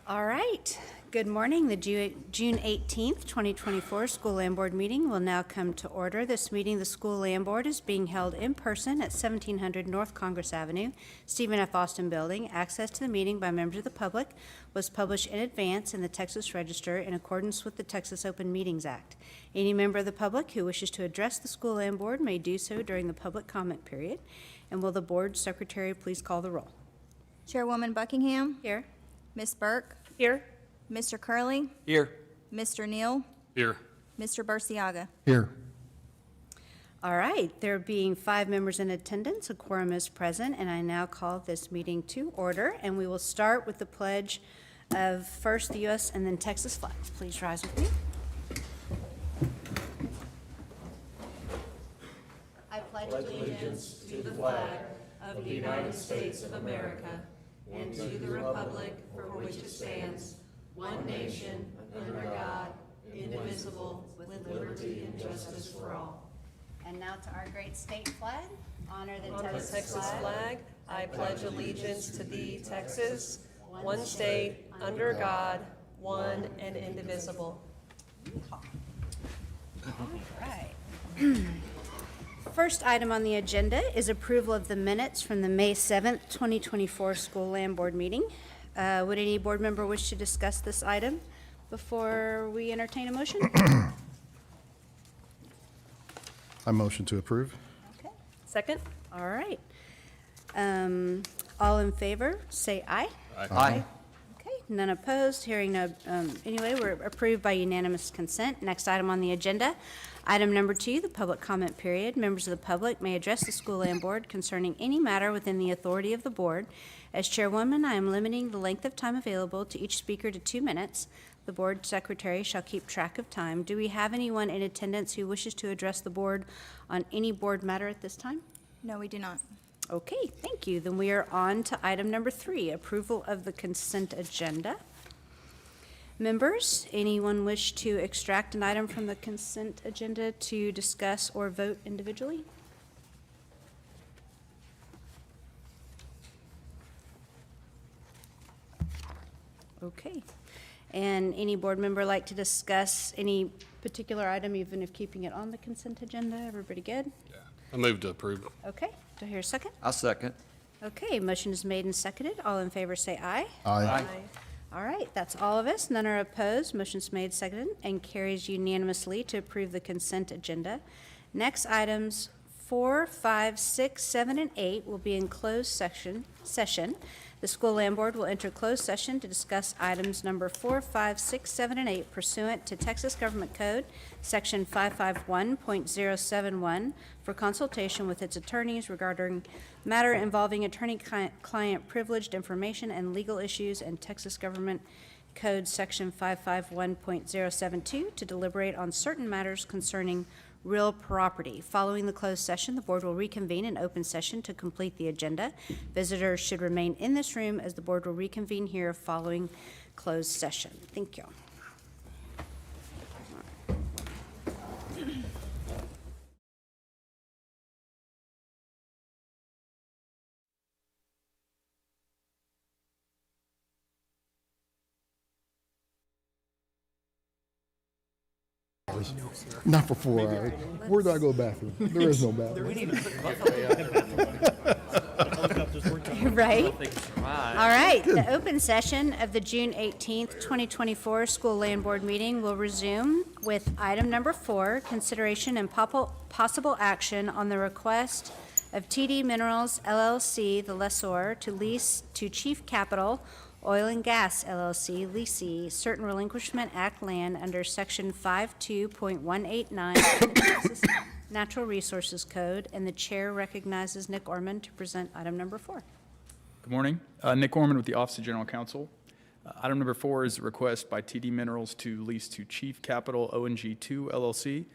All right. Good morning. The June 18th, 2024 School Land Board meeting will now come to order. This meeting, the School Land Board, is being held in person at 1700 North Congress Avenue, Stephen F. Austin Building. Access to the meeting by members of the public was published in advance in the Texas Register in accordance with the Texas Open Meetings Act. Any member of the public who wishes to address the School Land Board may do so during the public comment period. And will the board secretary please call the roll? Chairwoman Buckingham. Here. Ms. Burke. Here. Mr. Curley. Here. Mr. Neal. Here. Mr. Burciaga. Here. All right, there being 5 members in attendance, a quorum is present, and I now call this meeting to order. And we will start with the pledge of first the U.S. and then Texas flags. Please rise with me. I pledge allegiance to the flag of the United States of America and to the republic for which it stands, one nation, under God, indivisible, with liberty and justice for all. And now to our great state flag. Honor the Texas flag. I pledge allegiance to thee, Texas, one state, under God, one and indivisible. All right. First item on the agenda is approval of the minutes from the May 7th, 2024 School Land Board meeting. Would any board member wish to discuss this item before we entertain a motion? I motion to approve. Okay. Second? All right. All in favor, say aye. Aye. Okay, none opposed, hearing no, anyway, we're approved by unanimous consent. Next item on the agenda, item number 2, the public comment period. Members of the public may address the School Land Board concerning any matter within the authority of the board. As chairwoman, I am limiting the length of time available to each speaker to 2 minutes. The board secretary shall keep track of time. Do we have anyone in attendance who wishes to address the board on any board matter at this time? No, we do not. Okay, thank you. Then we are on to item number 3, approval of the consent agenda. Members, anyone wish to extract an item from the consent agenda to discuss or vote individually? Okay. And any board member like to discuss any particular item, even if keeping it on the consent agenda? Everybody good? Yeah. I move to approve. Okay, do I hear a second? I'll second. Okay, motion is made and seconded. All in favor say aye. Aye. All right, that's all of us. None are opposed. Motion's made, seconded, and carries unanimously to approve the consent agenda. Next items 4, 5, 6, 7, and 8 will be in closed session. The School Land Board will enter closed session to discuss items number 4, 5, 6, 7, and 8 pursuant to Texas Government Code, Section 551.071, for consultation with its attorneys regarding matter involving attorney-client privileged information and legal issues, and Texas Government Code, Section 551.072, to deliberate on certain matters concerning real property. Following the closed session, the board will reconvene in open session to complete the agenda. Visitors should remain in this room as the board will reconvene here following closed session. Thank you. Not for 4 hours. Where do I go bathroom? There is no bathroom. Right? All right, the open session of the June 18th, 2024 School Land Board meeting will resume with item number 4, consideration and possible action on the request of TD Minerals LLC, the lessor, to lease to Chief Capital Oil and Gas LLC, leasee, certain Relinquishment Act land under Section 52.189 of the Texas Natural Resources Code, and the chair recognizes Nick Orman to present item number 4. Good morning. Nick Orman with the Office of General Counsel. Item number 4 is a request by TD Minerals to lease to Chief Capital ONG 2 LLC.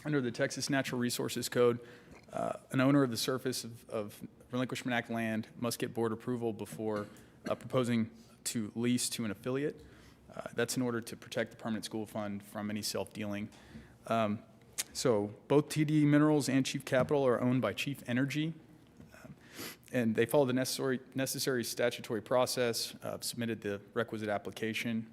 Under the Texas Natural Resources Code, an owner of the surface of Relinquishment Act land must get board approval before proposing to lease to an affiliate. That's in order to protect the permanent school fund from any self-dealing. So both TD Minerals and Chief Capital are owned by Chief Energy. And they followed the necessary statutory process, submitted the requisite application,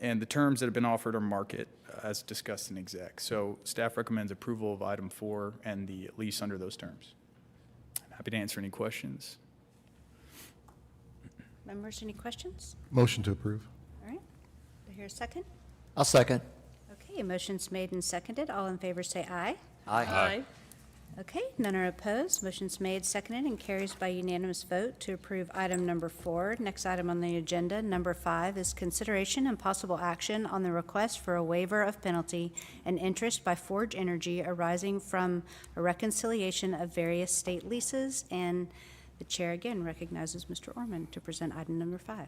and the terms that have been offered are market, as discussed in exec. So staff recommends approval of item 4 and the lease under those terms. I'm happy to answer any questions. Members, any questions? Motion to approve. All right. Do I hear a second? I'll second. Okay, a motion's made and seconded. All in favor say aye. Aye. Okay, none are opposed. Motion's made, seconded, and carries by unanimous vote to approve item number 4. Next item on the agenda, number 5, is consideration and possible action on the request for a waiver of penalty and interest by Forge Energy arising from a reconciliation of various state leases. And the chair again recognizes Mr. Orman to present item number 5.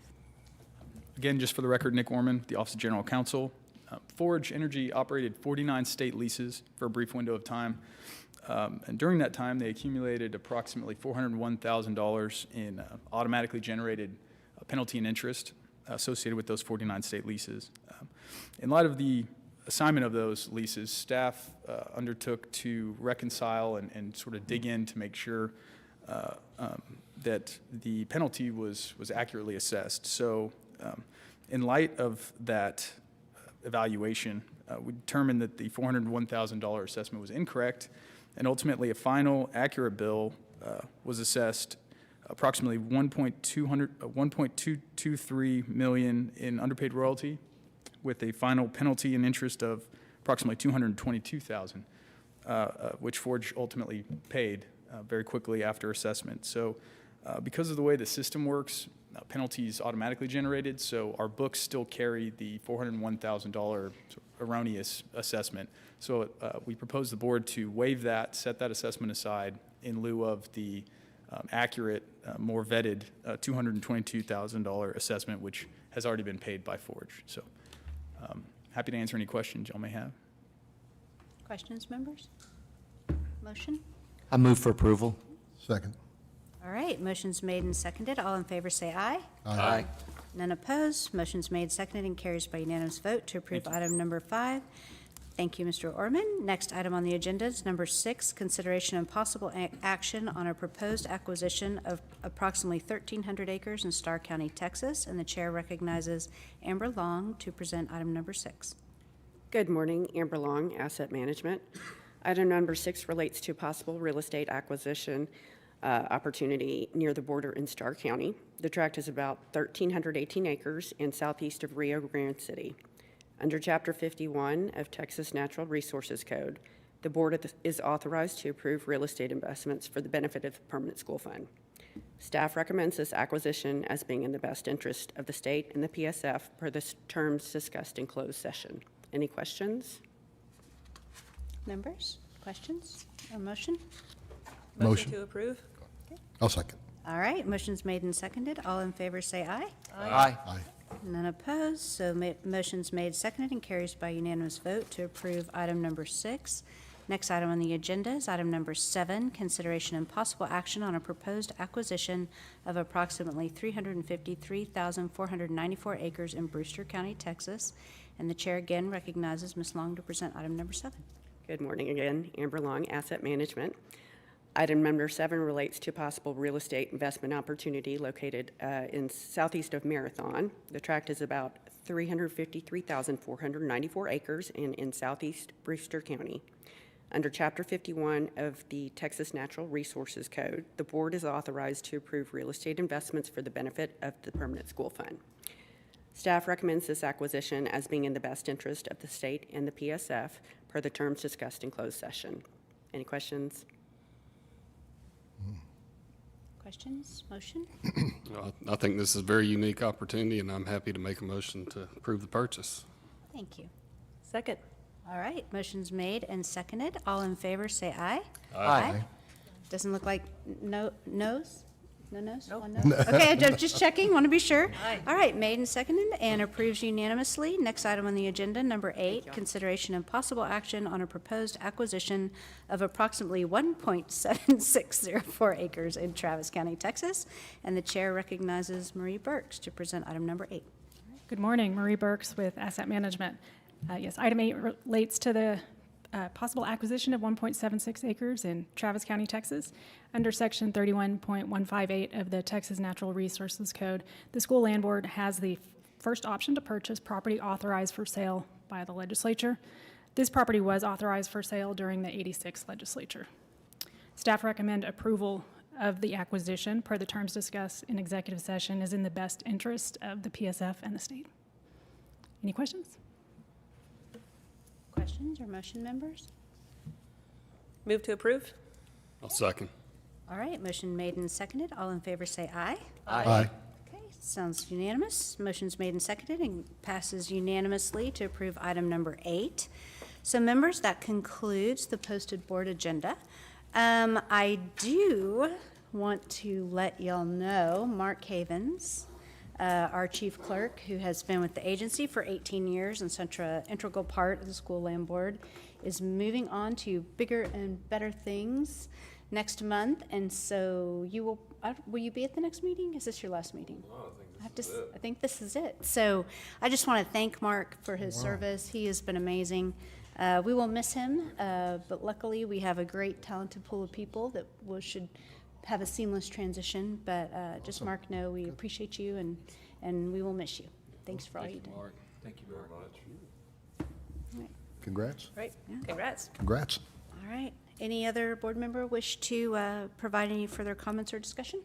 Again, just for the record, Nick Orman, the Office of General Counsel. Forge Energy operated 49 state leases for a brief window of time. And during that time, they accumulated approximately $401,000 in automatically generated penalty and interest associated with those 49 state leases. In light of the assignment of those leases, staff undertook to reconcile and sort of dig in to make sure that the penalty was accurately assessed. So in light of that evaluation, we determined that the $401,000 assessment was incorrect, and ultimately a final accurate bill was assessed approximately $1.223 million in underpaid royalty, with a final penalty and interest of approximately $222,000, which Forge ultimately paid very quickly after assessment. So because of the way the system works, penalties automatically generated, so our books still carry the $401,000 erroneous assessment. So we propose the board to waive that, set that assessment aside in lieu of the accurate, more vetted $222,000 assessment, which has already been paid by Forge. So happy to answer any questions y'all may have. Questions, members? Motion? I move for approval. Second. All right, motion's made and seconded. All in favor say aye. Aye. None opposed. Motion's made, seconded, and carries by unanimous vote to approve item number 5. Thank you, Mr. Orman. Next item on the agenda is number 6, consideration and possible action on a proposed acquisition of approximately 1,300 acres in Starr County, Texas, and the chair recognizes Amber Long to present item number 6. Good morning, Amber Long, Asset Management. Item number 6 relates to possible real estate acquisition opportunity near the border in Starr County. The tract is about 1,318 acres in southeast of Rio Grande City. Under Chapter 51 of Texas Natural Resources Code, the board is authorized to approve real estate investments for the benefit of the Permanent School Fund. Staff recommends this acquisition as being in the best interest of the state and the PSF per the terms discussed in closed session. Any questions? Members, questions or motion? Motion to approve? I'll second. All right, motion's made and seconded. All in favor say aye. Aye. Aye. None opposed, so motion's made, seconded, and carries by unanimous vote to approve item number 6. Next item on the agenda is item number 7, consideration and possible action on a proposed acquisition of approximately 353,494 acres in Brewster County, Texas. And the chair again recognizes Ms. Long to present item number 7. Good morning again, Amber Long, Asset Management. Item number 7 relates to possible real estate investment opportunity located in southeast of Marathon. The tract is about 353,494 acres in southeast Brewster County. Under Chapter 51 of the Texas Natural Resources Code, the board is authorized to approve real estate investments for the benefit of the Permanent School Fund. Staff recommends this acquisition as being in the best interest of the state and the PSF per the terms discussed in closed session. Any questions? Questions, motion? I think this is a very unique opportunity, and I'm happy to make a motion to approve the purchase. Thank you. Second. All right, motion's made and seconded. All in favor say aye. Aye. Doesn't look like no's? No no's? One no? Okay, just checking, want to be sure. Aye. All right, made and seconded and approves unanimously. Next item on the agenda, number 8, consideration and possible action on a proposed acquisition of approximately 1.7604 acres in Travis County, Texas. And the chair recognizes Marie Burks to present item number 8. Good morning, Marie Burks with Asset Management. Yes, item 8 relates to the possible acquisition of 1.76 acres in Travis County, Texas. Under Section 31.158 of the Texas Natural Resources Code, the school land board has the first option to purchase property authorized for sale by the legislature. This property was authorized for sale during the 86th legislature. Staff recommend approval of the acquisition per the terms discussed in executive session is in the best interest of the PSF and the state. Any questions? Questions or motion, members? Move to approve? I'll second. All right, motion made and seconded. All in favor say aye. Aye. Okay, sounds unanimous. Motion's made and seconded and passes unanimously to approve item number 8. So members, that concludes the posted board agenda. I do want to let y'all know, Mark Havens, our chief clerk, who has been with the agency for 18 years and such an integral part of the school land board, is moving on to bigger and better things next month. And so will you be at the next meeting? Is this your last meeting? I think this is it. So I just want to thank Mark for his service. He has been amazing. We will miss him, but luckily we have a great talented pool of people that should have a seamless transition. But just Mark, know we appreciate you and we will miss you. Thanks for all you do. Thank you very much. Congrats. Right, congrats. Congrats. All right. Any other board member wish to provide any further comments or discussion?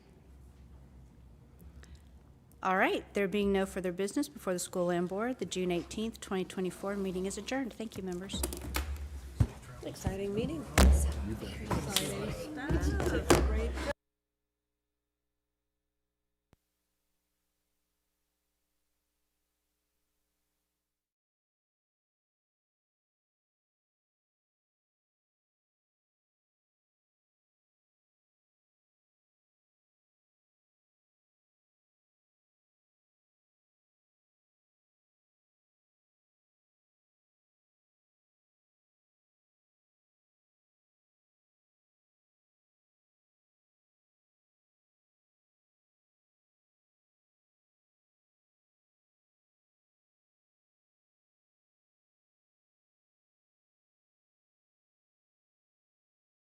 All right. There being no further business before the school land board, the June 18th, 2024 meeting is adjourned. Thank you, members. Exciting meeting. Great job.